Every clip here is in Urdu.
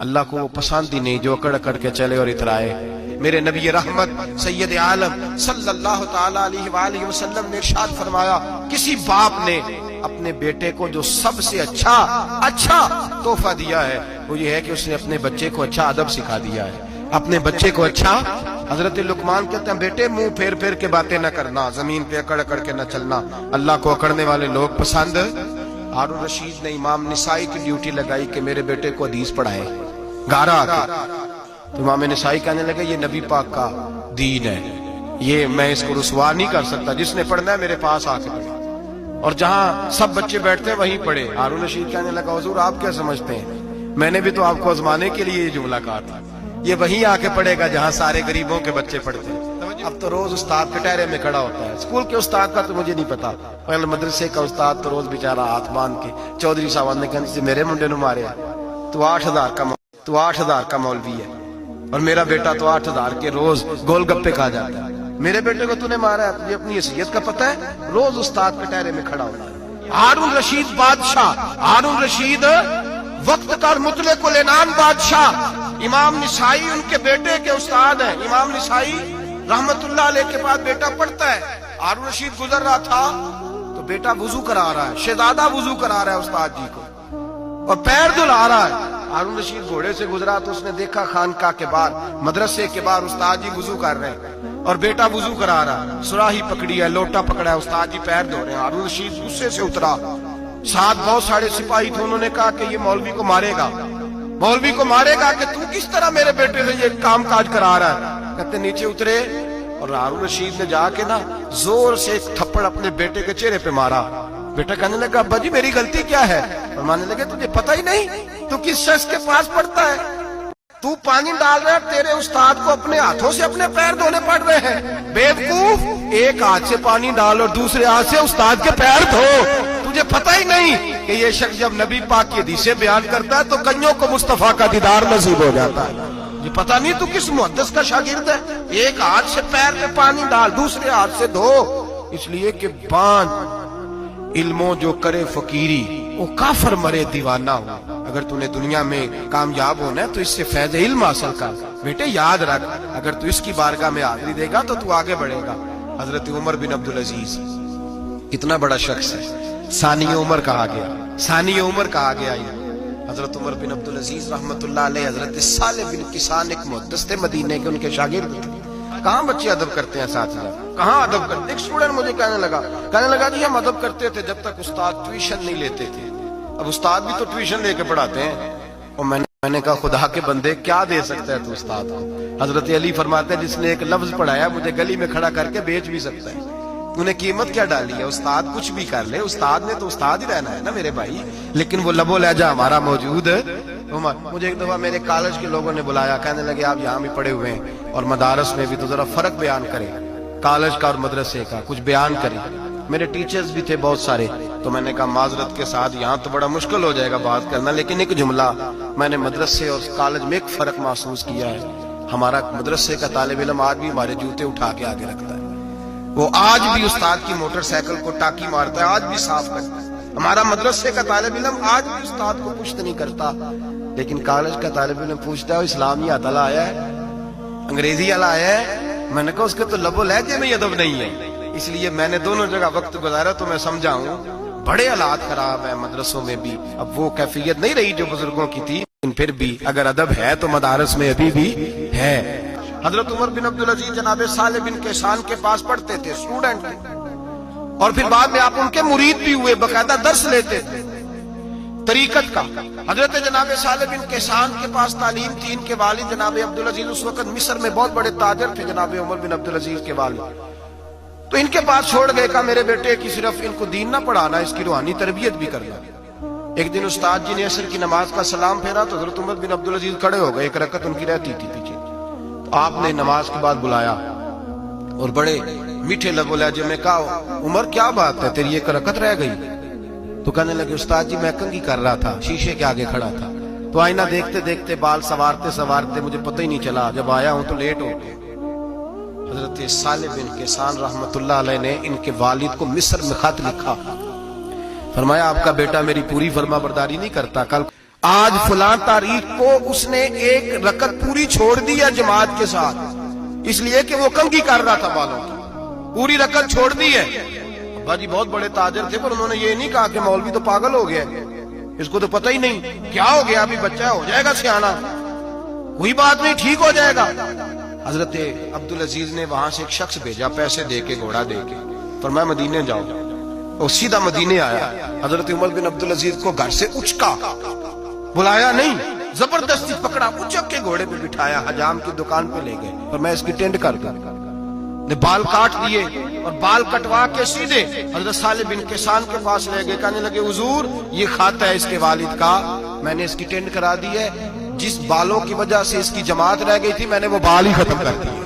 اللہ کو وہ پسند ہی نہیں جو اکڑ اکڑ کے چلے اور اترائے. میرے نبی رحمت سید عالم صلی اللہ تعالی علیہ وآلہ وسلم نے ارشاد فرمایا کسی باپ نے اپنے بیٹے کو جو سب سے اچھا تحفہ دیا ہے وہ یہ ہے کہ اس نے اپنے بچے کو اچھا ادب سکھا دیا ہے. اپنے بچے کو اچھا. حضرت لقمان کہتے ہیں بیٹے منہ پھیر پھیر کے باتیں نہ کرنا, زمین پہ اکڑ اکڑ کے نہ چلنا, اللہ کو اکڑنے والے لوگ پسند. ہارون رشید نے امام نسائی کی ڈیوٹی لگائی کہ میرے بیٹے کو حدیث پڑھائے گارا آ کے. تو امام نسائی کہنے لگے یہ نبی پاک کا دین ہے, یہ میں اس کو رسوا نہیں کر سکتا, جس نے پڑھنا ہے میرے پاس آ کے پڑھے. اور جہاں سب بچے بیٹھتے ہیں وہیں پڑھے. ہارون رشید کہنے لگا حضور آپ کیا سمجھتے ہیں, میں نے بھی تو آپ کو آزمانے کے لیے یہ جملہ کہا تھا, یہ وہیں آ کے پڑھے گا جہاں سارے غریبوں کے بچے پڑھتے ہیں. اب تو روز استاد کٹہرے میں کھڑا ہوتا ہے. اسکول کے استاد کا تو مجھے نہیں پتا, پہلے مدرسے کا استاد تو روز بیچارہ ہاتھ باندھ کے چودھری صاحب نے کہا میرے منڈے نو مارے تو 8,000 کا مولوی ہے اور میرا بیٹا تو 8,000 کے روز گول گپے کھا جاتا ہے. میرے بیٹے کو تو نے مارا ہے, تجھے اپنی حیثیت کا پتہ ہے؟ روز استاد کٹہرے میں کھڑا ہوتا ہے. ہارون رشید بادشاہ, ہارون رشید وقت کا اور مطلق العنان بادشاہ. امام نسائی ان کے بیٹے کے استاد ہیں. امام نسائی رحمت اللہ علیہ کے پاس بیٹا پڑھتا ہے. ہارون رشید گزر رہا تھا تو بیٹا وضو کرا رہا ہے, شہزادہ وضو کرا رہا ہے استاد جی کو اور پیر دھلا رہا ہے. ہارون رشید گھوڑے سے گزرا تو اس نے دیکھا خانقاہ کے باہر, مدرسے کے باہر استاد جی وضو کر رہے ہیں اور بیٹا وضو کرا رہا ہے. سراہی پکڑی ہے, لوٹا پکڑا ہے, استاد جی پیر دھو رہے ہیں. ہارون رشید غصے سے اترا. ساتھ بہت سارے سپاہی تھے, انہوں نے کہا کہ یہ مولوی کو مارے گا کہ تو کس طرح میرے بیٹے سے یہ کام کاج کرا رہا ہے. کہتے نیچے اترے اور ہارون رشید نے جا کے نا زور سے ایک تھپڑ اپنے بیٹے کے چہرے پہ مارا. بیٹا کہنے لگا ابا جی میری غلطی کیا ہے؟ فرمانے لگے تجھے پتہ ہی نہیں تو کس شخص کے پاس پڑھتا ہے؟ تو پانی ڈال رہا ہے, تیرے استاد کو اپنے ہاتھوں سے اپنے پیر دھونے پڑ رہے ہیں. بیوقوف, ایک ہاتھ سے پانی ڈال اور دوسرے ہاتھ سے استاد کے پیر دھو. تجھے پتہ ہی نہیں کہ یہ شخص جب نبی پاک کی حدیثیں بیان کرتا ہے تو کنیوں کو مصطفیٰ کا دیدار نصیب ہو جاتا ہے. یہ پتہ نہیں تو کس محدث کا شاگرد ہے. ایک ہاتھ سے پیر میں پانی ڈال, دوسرے ہاتھ سے دھو. اس لیے کہ باندھ علموں جو کرے فقیری وہ کافر مرے دیوانہ ہو. اگر تو نے دنیا میں کامیاب ہونا ہے تو اس سے فیض علم حاصل کر. بیٹے یاد رکھ, اگر تو اس کی بارگاہ میں حاضری دے گا تو تو آگے بڑھے گا. حضرت عمر بن عبدالعزیز کتنا بڑا شخص ہے, ثانی عمر کہا گیا. حضرت عمر بن عبدالعزیز رحمت اللہ علیہ, حضرت صالح بن کسان ایک محدث تھے مدینے کے, ان کے شاگرد تھے. کہاں بچے ادب کرتے ہیں ساتھ ساتھ, کہاں ادب کرتے. ایک اسٹوڈنٹ مجھے کہنے لگا جی ہم ادب کرتے تھے جب تک استاد ٹیوشن نہیں لیتے تھے. اب استاد بھی تو ٹیوشن لے کے پڑھاتے ہیں. اور میں نے کہا خدا کے بندے کیا دے سکتا ہے تو استاد کو؟ حضرت علی فرماتے ہیں جس نے ایک لفظ پڑھایا مجھے گلی میں کھڑا کر کے بیچ بھی سکتا ہے. تو نے قیمت کیا ڈالی ہے؟ استاد کچھ بھی کر لے, استاد نے تو استاد ہی رہنا ہے نا میرے بھائی. لیکن وہ لب و لہجہ ہمارا موجود ہے. مجھے ایک دفعہ میرے کالج کے لوگوں نے بلایا, کہنے لگے آپ یہاں بھی پڑھے ہوئے ہیں اور مدارس میں بھی, تو ذرا فرق بیان کریں کالج کا اور مدرسے کا, کچھ بیان کریں. میرے ٹیچرز بھی تھے بہت سارے, تو میں نے کہا معذرت کے ساتھ یہاں تو بڑا مشکل ہو جائے گا بات کرنا, لیکن ایک جملہ میں نے مدرسے اور کالج میں ایک فرق محسوس کیا ہے. ہمارا مدرسے کا طالب علم آج بھی ہمارے جوتے اٹھا کے آگے رکھتا ہے. وہ آج بھی استاد کی موٹر سائیکل کو ٹاکی مارتا ہے, آج بھی صاف کرتا ہے. ہمارا مدرسے کا طالب علم آج بھی استاد کو پوچھتے نہیں کرتا. لیکن کالج کا طالب علم پوچھتا ہے اسلامی عطلا آیا ہے, انگریزی والا آیا ہے. میں نے کہا اس کے تو لب و لہجے میں ادب نہیں ہے. اس لیے میں نے دونوں جگہ وقت گزارا تو میں سمجھا ہوں بڑے حالات خراب ہیں مدرسوں میں بھی. اب وہ کیفیت نہیں رہی جو بزرگوں کی تھی, لیکن پھر بھی اگر ادب ہے تو مدارس میں ابھی بھی ہے. حضرت عمر بن عبدالعزیز جناب صالح بن کیسان کے پاس پڑھتے تھے, اسٹوڈنٹ تھے, اور پھر بعد میں آپ ان کے مرید بھی ہوئے, باقاعدہ درس لیتے تھے طریقت کا. حضرت جناب صالح بن کیسان کے پاس تعلیم تھی. ان کے والد جناب عبدالعزیز اس وقت مصر میں بہت بڑے تاجر تھے, جناب عمر بن عبدالعزیز کے والد. تو ان کے پاس چھوڑ گئے, کہا میرے بیٹے کی صرف ان کو دین نہ پڑھانا, اس کی روحانی تربیت بھی کرنا. ایک دن استاد جی نے عصر کی نماز کا سلام پھیرا تو حضرت عمر بن عبدالعزیز کھڑے ہو گئے, ایک رکعت ان کی رہتی تھی پیچھے. تو آپ نے نماز کے بعد بلایا اور بڑے میٹھے لب و لہجے میں کہا عمر کیا بات ہے, تیری ایک رکعت رہ گئی. تو کہنے لگے استاد جی میں کنگھی کر رہا تھا, شیشے کے آگے کھڑا تھا, تو آئینہ دیکھتے دیکھتے بال سوارتے مجھے پتہ ہی نہیں چلا, جب آیا ہوں تو لیٹ ہو گیا. حضرت صالح بن کیسان رحمت اللہ علیہ نے ان کے والد کو مصر میں خط لکھا, فرمایا آپ کا بیٹا میری پوری فرما برداری نہیں کرتا, کل آج فلاں تاریخ کو اس نے ایک رکعت پوری چھوڑ دی ہے جماعت کے ساتھ، اس لیے کہ وہ کنگھی کر رہا تھا بالوں کی، پوری رکعت چھوڑ دی ہے۔ ابا جی بہت بڑے تاجر تھے، پر انہوں نے یہ نہیں کہا کہ مولوی تو پاگل ہو گیا، اس کو تو پتہ ہی نہیں کیا ہو گیا، ابھی بچہ ہو جائے گا سیانا، کوئی بات نہیں ٹھیک ہو جائے گا۔ حضرت عبدالعزیز نے وہاں سے ایک شخص بھیجا پیسے دے کے، گھوڑا دے کے، فرمایا مدینے جاؤ، وہ سیدھا مدینے آیا۔ حضرت عمر بن عبدالعزیز کو گھر سے اچکا، بلایا نہیں، زبردستی پکڑا، اچک کے گھوڑے پہ بٹھایا، حجام کی دکان پہ لے گئے، اور میں اس کی ٹینڈ کر دوں، نے بال کاٹ دیے، اور بال کٹوا کے سیدھے حضرت صالح بن کیسان کے پاس لے گئے، کہنے لگے حضور یہ کھاتا ہے اس کے والد کا، میں نے اس کی ٹینڈ کرا دی ہے، جس بالوں کی وجہ سے اس کی جماعت رہ گئی تھی میں نے وہ بال ہی ختم کر دیے۔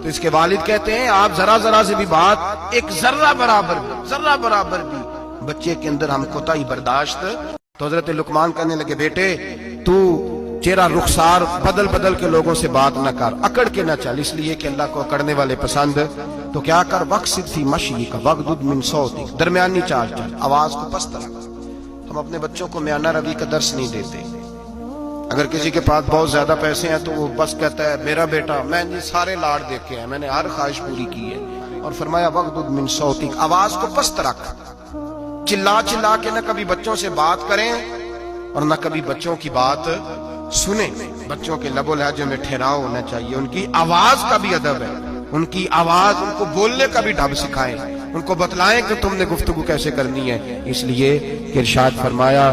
تو اس کے والد کہتے ہیں آپ ذرا سے بھی بات، ایک ذرہ برابر بھی بچے کے اندر ہم کوتاہی برداشت۔ تو حضرت لقمان کہنے لگے بیٹے تو چہرہ رخسار بدل کے لوگوں سے بات نہ کر، اکڑ کے نہ چل، اس لیے کہ اللہ کو اکڑنے والے پسند۔ تو کیا کر، وقصد فی مشی کا وغضض من صوتک، درمیانی چال چل، آواز کو پست رکھ۔ ہم اپنے بچوں کو میانہ روی کا درس نہیں دیتے۔ اگر کسی کے پاس بہت زیادہ پیسے ہیں تو وہ بس کہتا ہے میرا بیٹا، میں نے سارے لاڑ دیکھے ہیں، میں نے ہر خواہش پوری کی ہے، اور فرمایا وغضض من صوتک، آواز کو پست رکھ، چلا کے نہ کبھی بچوں سے بات کریں اور نہ کبھی بچوں کی بات سنیں۔ بچوں کے لب و لہجے میں ٹھہراؤ ہونا چاہیے، ان کی آواز کا بھی ادب ہے، ان کی آواز، ان کو بولنے کا بھی ڈھب سکھائیں، ان کو بتلائیں کہ تم نے گفتگو کیسے کرنی ہے۔ اس لیے کہ ارشاد فرمایا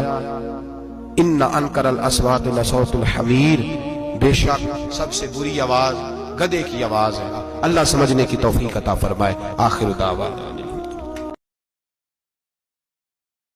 ان انکر الاصوات لصوت الحمیر، بے شک سب سے بری آواز گدھے کی آواز ہے۔ اللہ سمجھنے کی توفیق عطا فرمائے۔ آخر دعوانا